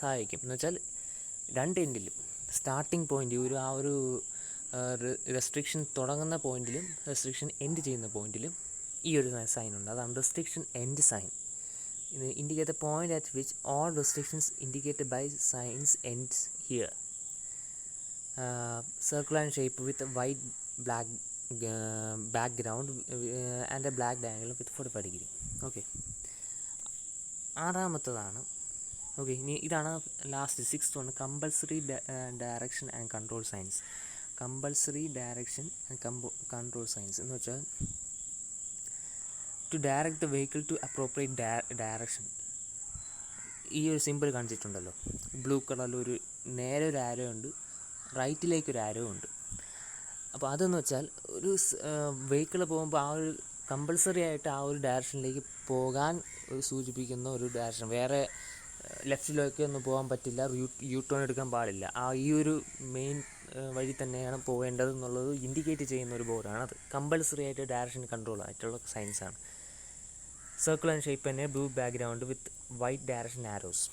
സഹായിക്കും. എന്ന് വെച്ചാൽ രണ്ട് എൻഡിലും സ്റ്റാർട്ടിങ് പോയിൻ്റ് ആ ഒരു റെസ്ട്രിക്ഷൻ തുടങ്ങുന്ന പോയിന്റിലും റെസ്ട്രിക്ഷൻ എൻഡ് ചെയ്യുന്ന പോയിന്റിലും ഈ ഒരു സൈനുണ്ട്. അതാണ് റെസ്ട്രിക്ഷൻ എൻഡ് സൈൻ. ഇത് indicate the point at which all restrictions indicated by signs ends here. Circular shape with white black background and a black diagonal with 45 degree. Okay, ആറാമത്തതാണ്. ഓക്കെ, ഇനി ഇതാണ് last 6th one, compulsory direction and control signs. Compulsory direction and control signs എന്ന് വെച്ചാൽ to direct the vehicle to appropriate direction. ഈ ഒരു simple കാണിച്ചിട്ടുണ്ടല്ലോ, blue കളറിൽ നേരെ ഒരു ആരോ ഉണ്ട്, റൈറ്റിലേക്കൊരു ആരോ ഉണ്ട്. അപ്പോൾ അതെന്ന് വെച്ചാൽ ഒരു വെഹിക്കിൾ പോകുമ്പോൾ ആ ഒരു കമ്പൽസറി ആയിട്ട് ആ ഒരു ഡയറക്ഷനിലേക്ക് പോകാൻ സൂചിപ്പിക്കുന്ന ഒരു ഡയറക്ഷൻ. വേറെ ലെഫ്റ്റിലേക്ക് ഒന്നും പോകാൻ പറ്റില്ല, യു ടേൺ എടുക്കാൻ പാടില്ല, ഈ ഒരു മെയിൻ വഴി തന്നെയാണ് പോകേണ്ടത് എന്നുള്ളത് ഇൻഡിക്കേറ്റ് ചെയ്യുന്ന ഒരു ബോർഡാണ് അത്. കമ്പൽസറി ആയിട്ട് ഡയറക്ഷൻ കൺട്രോൾ ആയിട്ടുള്ള സയൻസാണ്. സർക്കുലർ ഷേപ്പ് തന്നെ, ബ്ലൂ ബാക്ക്ഗ്രൗണ്ട് വിത്ത് white direction arrows.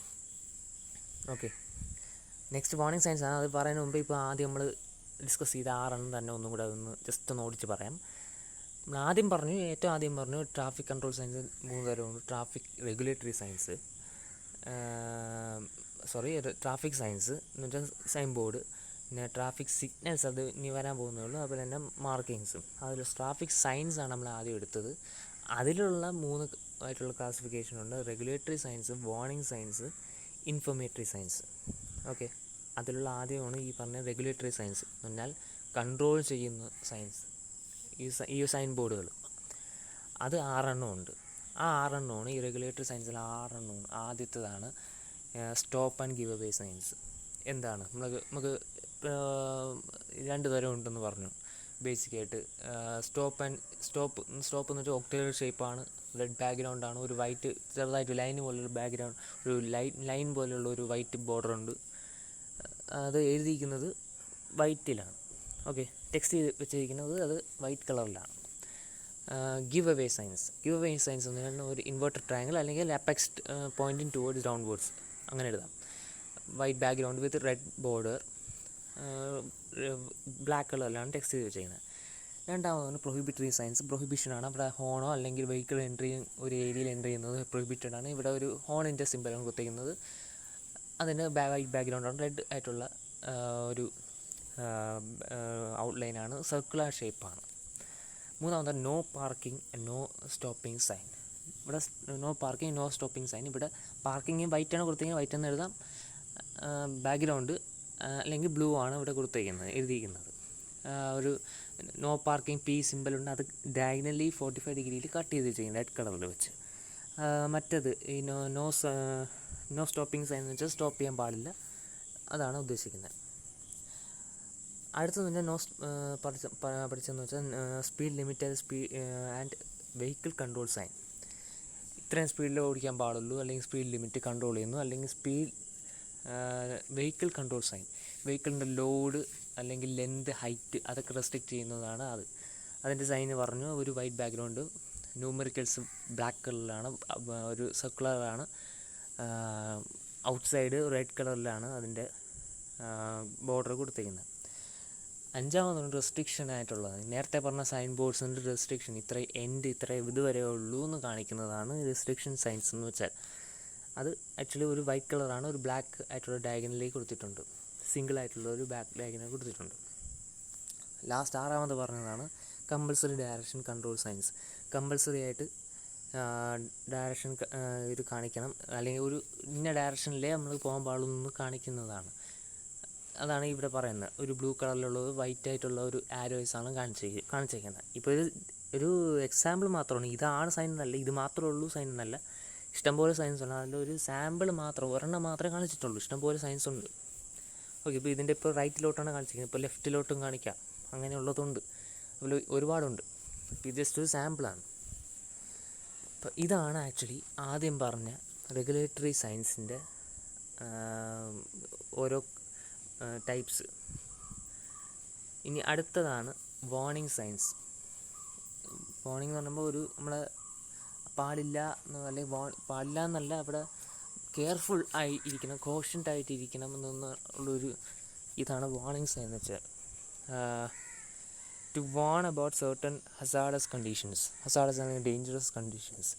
Okay, next warning science ആണ്. അത് പറയുന്നതിന് മുമ്പ് ഇപ്പോൾ ആദ്യം നമ്മൾ ഡിസ്കസ് ചെയ്ത 6 തന്നെ ഒന്നും കൂടെ ജസ്റ്റ് ഒന്ന് ഓടിച്ച് പറയാം. നമ്മൾ ഏറ്റവും ആദ്യം പറഞ്ഞു ട്രാഫിക് കൺട്രോൾ സയൻസ് 3 തരമുണ്ട്. റെഗുലേറ്ററി സയൻസ്, ട്രാഫിക് സയൻസ് എന്ന് വെച്ചാൽ സൈൻ ബോർഡ്, പിന്നെ ട്രാഫിക് സിഗ്നൽസ്, അത് ഇനി വരാൻ പോകുന്നേ ഉള്ളൂ. അതുപോലെ തന്നെ മാർക്കിങ്സും. അതിൽ ട്രാഫിക് സയൻസ് ആണ് നമ്മൾ ആദ്യം എടുത്തത്. അതിലുള്ള 3 ആയിട്ടുള്ള ക്ലാസിഫിക്കേഷനുണ്ട്: regulatory signs, warning signs, informatory signs. Okay, അതിലുള്ള ആദ്യമാണ് ഈ പറഞ്ഞ റെഗുലേറ്ററി സയൻസ് എന്ന് പറഞ്ഞാൽ കൺട്രോൾ ചെയ്യുന്ന സയൻസ്. ഈ സൈൻ ബോർഡുകൾ അത് 6 ഉണ്ട്. ആ 6 ഈ റെഗുലേറ്ററി സയൻസിൽ 6 ആദ്യത്തേതാണ് stop and give away science. എന്താണ് നമുക്ക് 2 തരം ഉണ്ടെന്ന് പറഞ്ഞു ബേസിക്കായിട്ട്. സ്റ്റോപ്പ് എന്ന് വെച്ചാൽ ഒക്ടേൽ ഷേപ്പാണ്, റെഡ് ബാക്ക്ഗ്രൗണ്ടാണ്, ഒരു വൈറ്റ് ചെറുതായിട്ട് ലൈൻ പോലുള്ള ബാക്ക്ഗ്രൗണ്ട്, ഒരു ലൈൻ പോലെയുള്ള ഒരു വൈറ്റ് ബോർഡർ ഉണ്ട്. അത് എഴുതിയിരിക്കുന്നത് വൈറ്റിലാണ്. ഓക്കെ, ടെക്സ്റ്റ് വെച്ചിരിക്കുന്നത് അത് വൈറ്റ് കളറിലാണ്. ഗിവ് അവേ സയൻസ് എന്ന് പറഞ്ഞാൽ ഒരു ഇൻവേർട്ടഡ് ട്രയാങ്കിൾ അല്ലെങ്കിൽ അപ്പെക്സ് പോയിൻറ്റിങ് ടുവേർഡ്സ് ഡൗൺവേർഡ്സ്, അങ്ങനെ എഴുതാം. വൈറ്റ് ബാക്ക്ഗ്രൗണ്ട് വിത്ത് റെഡ് ബോർഡർ, ബ്ലാക്ക് കളറിലാണ് ടെക്സ്റ്റ് ചെയ്ത് വെച്ചിരിക്കുന്നത്. രണ്ടാമതാണ് പ്രൊഹിബിറ്ററി സൈൻസ്. പ്രൊഹിബിഷനാണ്. അവിടെ ഹോണോ അല്ലെങ്കിൽ വെഹിക്കിൾ ഒരു ഏരിയയിൽ എൻ്റർ ചെയ്യുന്നത് പ്രൊഹിബിറ്റഡ് ആണ്. ഇവിടെ ഒരു ഹോണിൻ്റെ സിമ്പലാണ് കൊടുത്തിരിക്കുന്നത്. അതിന് വൈറ്റ് ബാക്ക്ഗ്രൗണ്ടാണ്, റെഡ് ആയിട്ടുള്ള ഒരു ഔട്ട്ലൈനാണ്, സർക്കുലർ ഷേപ്പാണ്. മൂന്നാമത് no parking no stopping sign. ഇവിടെ no parking no stopping sign. ഇവിടെ പാർക്കിംഗ് വൈറ്റാണ് കൊടുത്തിരിക്കുന്നത്, വൈറ്റ് എന്ന് എഴുതാം. ബാക്ക്ഗ്രൗണ്ട് അല്ലെങ്കിൽ ബ്ലൂ ആണ് ഇവിടെ എഴുതിയിരിക്കുന്നത്. ഒരു നോ പാർക്കിംഗ് പി സിമ്പലുണ്ട്, അത് ഡയഗണലി 45 ഡിഗ്രിയിൽ കട്ട് ചെയ്ത് വെച്ചിരിക്കുന്നത് റെഡ് കളറിൽ വെച്ച്. മറ്റത് ഈ നോ സ്റ്റോപ്പിംഗ് സൈൻ എന്ന് വെച്ചാൽ സ്റ്റോപ്പ് ചെയ്യാൻ പാടില്ല, അതാണ് ഉദ്ദേശിക്കുന്നത്. അടുത്തത് തന്നെ പഠിച്ചതെന്ന് വെച്ചാൽ speed limit and vehicle control sign. ഇത്രയും സ്പീഡിൽ ഓടിക്കാൻ പാടുള്ളൂ, അല്ലെങ്കിൽ സ്പീഡ് ലിമിറ്റ് കൺട്രോൾ ചെയ്യുന്നു, അല്ലെങ്കിൽ വെഹിക്കിൾ കൺട്രോൾ സൈൻ. വെഹിക്കിളിൻ്റെ ലോഡ് അല്ലെങ്കിൽ ലെന്ത്, ഹൈറ്റ് അതൊക്കെ റെസ്ട്രിക്റ്റ് ചെയ്യുന്നതാണ് അത്. അതിൻ്റെ സൈന് പറഞ്ഞു. ഒരു വൈറ്റ് ബാക്ക്ഗ്രൗണ്ട്, ന്യൂമറിക്കൽസ് ബ്ലാക്ക് കളറിലാണ്, ഒരു സർക്കുലറാണ്, ഔട്ട്സൈഡ് റെഡ് കളറിലാണ് അതിൻ്റെ ബോർഡർ കൊടുത്തിരിക്കുന്നത്. അഞ്ചാമതാണ് റെസ്ട്രിക്ഷൻ ആയിട്ടുള്ളത്. നേരത്തെ പറഞ്ഞ സൈൻ ബോർഡ്സിൻ്റെ റെസ്ട്രിക്ഷൻ, ഇത്ര ഇതുവരെ ഉള്ളൂ എന്ന് കാണിക്കുന്നതാണ് റെസ്ട്രിക്ഷൻ സൈൻസ് എന്ന് വെച്ചാൽ. അത് ആക്ച്വലി ഒരു വൈറ്റ് കളറാണ്, ഒരു ബ്ലാക്ക് ആയിട്ടുള്ള ഡയഗണലിലേക്ക് കൊടുത്തിട്ടുണ്ട്, സിംഗിൾ ആയിട്ടുള്ള ഒരു ബാക്ക് ഡയഗണൽ കൊടുത്തിട്ടുണ്ട്. ലാസ്റ്റ് ആറാമത് പറഞ്ഞതാണ് compulsory direction control signs. Compulsory ആയിട്ട് ഡയറക്ഷൻ ഇത് കാണിക്കണം, അല്ലെങ്കിൽ ഒരു ഇന്ന ഡയറക്ഷനിലേ നമ്മൾ പോകാൻ പാടുള്ളൂ എന്ന് കാണിക്കുന്നതാണ്. അതാണ് ഇവിടെ പറയുന്നത്. ഒരു ബ്ലൂ കളറിലുള്ളത് വൈറ്റ് ആയിട്ടുള്ള ഒരു ആരോയ്സാണ് കാണിച്ചിരിക്കുന്നത്. ഇപ്പോൾ ഒരു എക്സാമ്പിൾ മാത്രമാണ്, ഇതാണ് സൈൻ എന്നല്ല, ഇത് മാത്രമേ ഉള്ളൂ സൈൻ എന്നല്ല, ഇഷ്ടംപോലെ സൈൻസ് ഉണ്ട്. അതിലൊരു സാമ്പിൾ മാത്രം, ഒരെണ്ണം മാത്രമേ കാണിച്ചിട്ടുള്ളൂ, ഇഷ്ടംപോലെ സൈൻസ് ഉണ്ട്. ഓക്കെ, ഇപ്പോൾ ഇതിൻ്റെ ഇപ്പോൾ റൈറ്റിലോട്ടാണ് കാണിച്ചിരിക്കുന്നത്, ഇപ്പോൾ ലെഫ്റ്റിലോട്ടും കാണിക്കാം, അങ്ങനെയുള്ളതുണ്ട്, അതിൽ ഒരുപാടുണ്ട്. ഇത് ജസ്റ്റ് ഒരു സാമ്പിളാണ്. അപ്പോൾ ഇതാണ് ആക്ച്വലി ആദ്യം പറഞ്ഞ റെഗുലേറ്ററി സയൻസിൻ്റെ ഓരോ ടൈപ്സ്. ഇനി അടുത്തതാണ് വാർണിംഗ് സൈൻസ്. വാർണിംഗ് എന്ന് പറയുമ്പോൾ നമ്മളെ പാടില്ല അല്ലെങ്കിൽ പാടില്ല എന്നല്ല, അവിടെ കെയർഫുൾ ആയി ഇരിക്കണം, കോഷ്യൻ്റ് ആയിട്ട് ഇരിക്കണം എന്നുള്ളൊരു ഇതാണ് വാർണിംഗ് സൈൻ എന്ന് വെച്ചാൽ. To warn about certain hazardous conditions. Hazardous അല്ലെങ്കിൽ ഡേഞ്ചറസ് കണ്ടീഷൻസ്,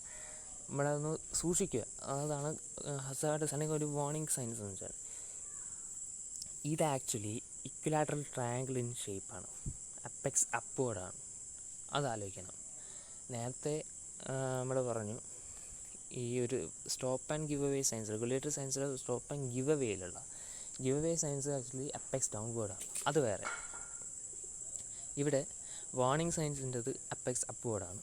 നമ്മളതൊന്ന് സൂക്ഷിക്കുക, അതാണ് ഹസാർഡസ് അല്ലെങ്കിൽ ഒരു വാർണിംഗ് സൈൻസ് എന്ന് വെച്ചാൽ. ഇത് ആക്ച്വലി ഇക്വിലാറ്ററൽ ട്രയാങ്കിൾ ഇൻ ഷേപ്പാണ്, അപ്പെക്സ് അപ്വേർഡാണ്, അതാലോചിക്കണം. നേരത്തെ നമ്മൾ പറഞ്ഞു ഈ ഒരു stop and give away signs, regulatory സയൻസിലെ stop and give away signs actually apex ഡൗൺവേർഡാണ്, അത് വേറെ. ഇവിടെ വാർണിംഗ് സയൻസിൻ്റെത് അപ്പെക്സ് അപ്വേർഡാണ്.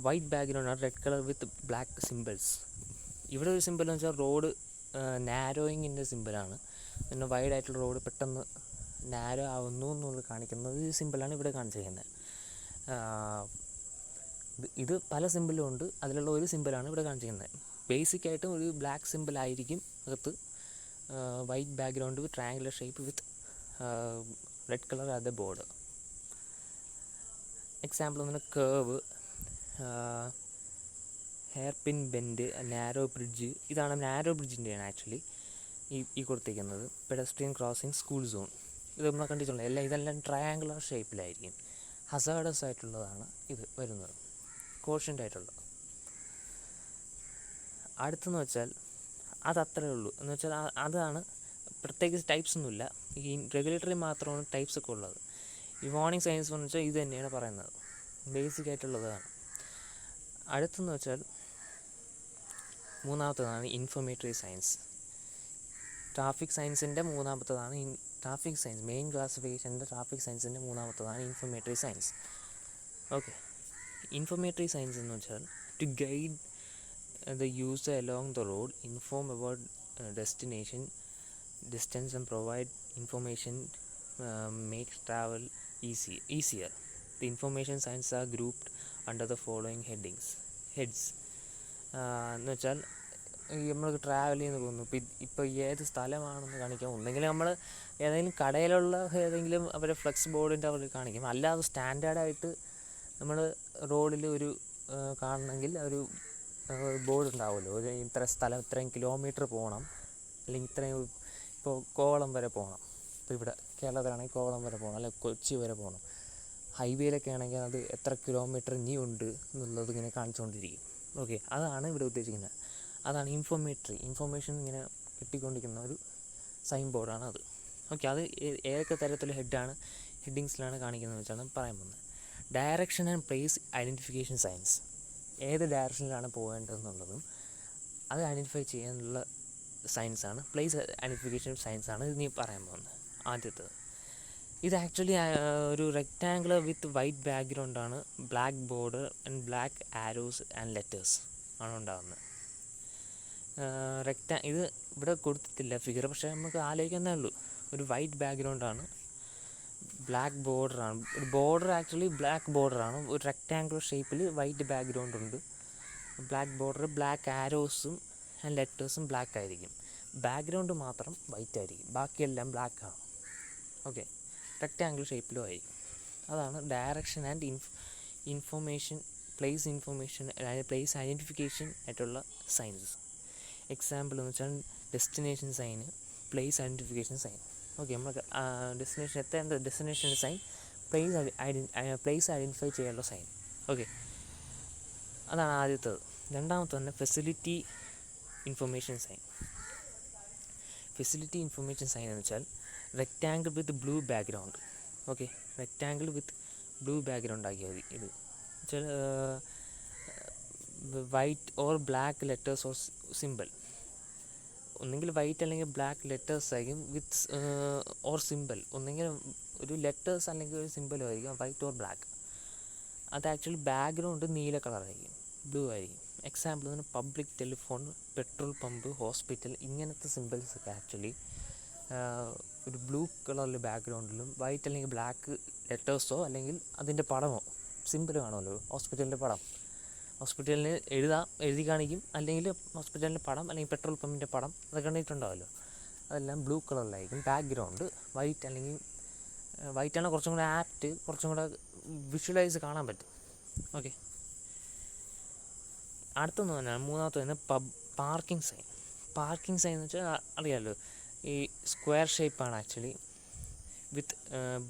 വൈറ്റ് ബാക്ക്ഗ്രൗണ്ടാണ്, red colour with black symbols. ഇവിടെ ഒരു സിമ്പിൾ എന്ന് വെച്ചാൽ റോഡ് നാരോയിങ്ങിൻ്റെ സിമ്പിളാണ്. പിന്നെ വൈഡായിട്ടുള്ള റോഡ് പെട്ടെന്ന് നാരോ ആവുന്നു എന്നുള്ളത് കാണിക്കുന്നത് ഈ സിമ്പിളാണ് ഇവിടെ കാണിച്ചിരിക്കുന്നത്. ഇത് പല സിമ്പിളും ഉണ്ട്, അതിലുള്ള ഒരു സിമ്പിളാണ് ഇവിടെ കാണിച്ചിരിക്കുന്നത്. ബേസിക്കായിട്ടും ഒരു ബ്ലാക്ക് സിമ്പിൾ ആയിരിക്കും, അകത്ത് white background with triangular shape with red colour at the border. Example ഒന്നിന് curve, hair pin bend, narrow bridge. ഇതാണ് നാരോ ബ്രിഡ്ജിൻ്റെയാണ് ആക്ച്വലി ഈ കൊടുത്തിരിക്കുന്നത്. പെഡസ്ട്രിയൻ ക്രോസിങ്, സ്കൂൾ സോൺ, ഇത് നമ്മൾ കണ്ടിട്ടുള്ളത് ഇതെല്ലാം ട്രയാങ്കുലർ ഷേപ്പിലായിരിക്കും. ഹസാർഡസ് ആയിട്ടുള്ളതാണ് ഇത് വരുന്നത്, കോഷ്യൻ്റ് ആയിട്ടുള്ളത്. അടുത്തെന്ന് വെച്ചാൽ അതത്രേ ഉള്ളൂ എന്ന് വെച്ചാൽ അതാണ്, പ്രത്യേകിച്ച് ടൈപ്സ് ഒന്നുമില്ല. ഈ റെഗുലേറ്ററി മാത്രമാണ് ടൈപ്സ് ഒക്കെ ഉള്ളത്. ഈ വാർണിംഗ് സയൻസ് എന്ന് വെച്ചാൽ ഇത് തന്നെയാണ് പറയുന്നത്, ബേസിക് ആയിട്ടുള്ളതാണ്. അടുത്തെന്ന് വെച്ചാൽ മൂന്നാമത്തതാണ് ഇൻഫോർമേറ്ററി സയൻസ്. ട്രാഫിക് സയൻസിൻ്റെ മൂന്നാമത്തതാണ് ട്രാഫിക് സയൻസ്. മെയിൻ ക്ലാസിഫിക്കേഷൻ്റെ ട്രാഫിക് സയൻസിൻ്റെ മൂന്നാമത്തതാണ് informatory signs. Okay, informatory signs എന്ന് വെച്ചാൽ to guide the user along the road, inform about destination, distance and provide information, makes travel easier. The information science are grouped under the following heads. എന്ന് വെച്ചാൽ നമ്മൾ travel ചെയ്യുന്ന പോകുന്നു, ഇപ്പോൾ ഏത് സ്ഥലമാണെന്ന് കാണിക്കാം. ഒന്നെങ്കിൽ നമ്മൾ ഏതെങ്കിലും കടയിലുള്ള ഏതെങ്കിലും അവരെ ഫ്ലെക്സ് ബോർഡിൻ്റെ അവർ കാണിക്കും, അല്ലാതെ സ്റ്റാൻഡേർഡായിട്ട് നമ്മൾ റോഡിൽ ഒരു കാണണമെങ്കിൽ ഒരു ബോർഡ് ഉണ്ടാവുമല്ലോ, ഒരു ഇത്ര സ്ഥലം ഇത്രയും കിലോമീറ്റർ പോകണം, അല്ലെങ്കിൽ ഇത്രയും ഇപ്പോൾ കോവളം വരെ പോകണം. ഇപ്പോൾ ഇവിടെ കേരളത്തിലാണെങ്കിൽ കോവളം വരെ പോകണം, അല്ലെങ്കിൽ കൊച്ചി വരെ പോകണം. ഹൈവേയിലൊക്കെ ആണെങ്കിൽ അത് എത്ര കിലോമീറ്റർ ഇനി ഉണ്ട് എന്നുള്ളത് ഇങ്ങനെ കാണിച്ചുകൊണ്ടിരിക്കും. ഓക്കെ, അതാണ് ഇവിടെ ഉദ്ദേശിക്കുന്നത്. അതാണ് ഇൻഫോർമേഷൻ ഇങ്ങനെ കിട്ടിക്കൊണ്ടിരിക്കുന്ന ഒരു സൈൻ ബോർഡാണ് അത്. ഓക്കെ, അത് ഏതൊക്കെ തരത്തിലുള്ള ഹെഡിങ്സിലാണ് കാണിക്കുന്നത് വെച്ചാണ് പറയാൻ പോകുന്നത്. Direction and place identification science, ഏത് ഡയറക്ഷനിലാണ് പോകേണ്ടതെന്നുള്ളതും അത് ഐഡൻറ്റിഫൈ ചെയ്യാനുള്ള സയൻസാണ്. പ്ലേസ് ഐഡൻറ്റിഫിക്കേഷൻ സയൻസാണ് ഇത് നീ പറയാൻ പോകുന്നത്. ആദ്യത്തേത്, ഇത് ആക്ച്വലി ഒരു റെക്റ്റാങ്കുലർ വിത്ത് വൈറ്റ് ബാക്ക്ഗ്രൗണ്ടാണ്, black border and black arrows and letters ആണ് ഉണ്ടാകുന്നത്. ഇത് ഇവിടെ കൊടുത്തിട്ടില്ല ഫിഗർ, പക്ഷേ നമുക്ക് ആലോചിക്കുന്നേ ഉള്ളൂ. ഒരു വൈറ്റ് ബാക്ക്ഗ്രൗണ്ടാണ്, ബ്ലാക്ക് ബോർഡറാണ്. ഒരു ബോർഡർ ആക്ച്വലി ബ്ലാക്ക് ബോർഡറാണ്. ഒരു റെക്റ്റാങ്കുലർ ഷേപ്പിൽ വൈറ്റ് ബാക്ക്ഗ്രൗണ്ട് ഉണ്ട്, ബ്ലാക്ക് ബോർഡർ, ബ്ലാക്ക് ആരോസും ആൻഡ് ലെറ്റേഴ്സും ബ്ലാക്ക് ആയിരിക്കും. ബാക്ക്ഗ്രൗണ്ട് മാത്രം വൈറ്റ് ആയിരിക്കും, ബാക്കിയെല്ലാം ബ്ലാക്കാണ്. ഓക്കെ, റെക്റ്റാങ്കുലർ ഷേപ്പിലും ആയിരിക്കും. അതാണ് direction and information, place information, അതായത് പ്ലേസ് ഐഡൻറ്റിഫിക്കേഷൻ ആയിട്ടുള്ള സൈൻസ്. എക്സാമ്പിൾ എന്ന് വെച്ചാൽ destination sign, place identification sign. Okay, നമ്മൾ ഡെസ്റ്റിനേഷൻ എത്തേണ്ട ഡെസ്റ്റിനേഷൻ സൈൻ, പ്ലേസ് ഐഡൻറ്റിഫൈ ചെയ്യാനുള്ള സൈൻ. ഓക്കെ, അതാണ് ആദ്യത്തേത്. രണ്ടാമത്തെ തന്നെ facility information sign. Facility information sign എന്ന് വെച്ചാൽ rectangle with blue background. Okay, rectangle with blue background ആക്കിയാൽ മതി. ഇത് വെച്ചാൽ white or black letters or simple, ഒന്നെങ്കിൽ വൈറ്റ് അല്ലെങ്കിൽ ബ്ലാക്ക് ലെറ്റേഴ്സ് ആയിരിക്കും വിത്ത് ഓർ സിമ്പിൾ, ഒന്നെങ്കിൽ ഒരു ലെറ്റേഴ്സ് അല്ലെങ്കിൽ ഒരു സിമ്പിളും ആയിരിക്കും, വൈറ്റ് ഓർ ബ്ലാക്ക്. അത് ആക്ച്വലി ബാക്ക്ഗ്രൗണ്ട് നീല കളറായിരിക്കും, ബ്ലൂ ആയിരിക്കും. എക്സാമ്പിൾ എന്ന് പറഞ്ഞാൽ public telephone, petrol pump, hospital, ഇങ്ങനത്തെ സിമ്പിൾസൊക്കെ ആക്ച്വലി ഒരു ബ്ലൂ കളറിൽ ബാക്ക്ഗ്രൗണ്ടിലും വൈറ്റ് അല്ലെങ്കിൽ ബ്ലാക്ക് ലെറ്റേഴ്സോ അല്ലെങ്കിൽ അതിൻ്റെ പടമോ സിമ്പിൾ കാണുമല്ലോ, ഹോസ്പിറ്റലിൻ്റെ പടം, ഹോസ്പിറ്റലിന് എഴുതി കാണിക്കും, അല്ലെങ്കിൽ ഹോസ്പിറ്റലിൻ്റെ പടം അല്ലെങ്കിൽ പെട്രോൾ പമ്പിൻ്റെ പടം, അതൊക്കെ കണ്ടിട്ടുണ്ടാവുമല്ലോ. അതെല്ലാം ബ്ലൂ കളറിലായിരിക്കും. ബാക്ക്ഗ്രൗണ്ട് വൈറ്റ്, അല്ലെങ്കിൽ വൈറ്റാണ് കുറച്ചും കൂടെ ആപ്റ്റ്, കുറച്ചും കൂടെ വിഷ്വലൈസ് കാണാൻ പറ്റും. ഓക്കെ, അടുത്തൊന്ന് പറഞ്ഞാൽ മൂന്നാമത്തെ തന്നെ പാർക്കിംഗ് സൈൻ. പാർക്കിംഗ് സൈൻ എന്ന് വെച്ചാൽ അറിയാമല്ലോ, ഈ സ്ക്വയർ ഷേപ്പാണ് actually, with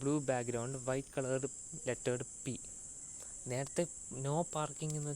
blue background, white coloured lettered P. നേരത്തെ നോ പാർക്കിംഗ് എന്ന്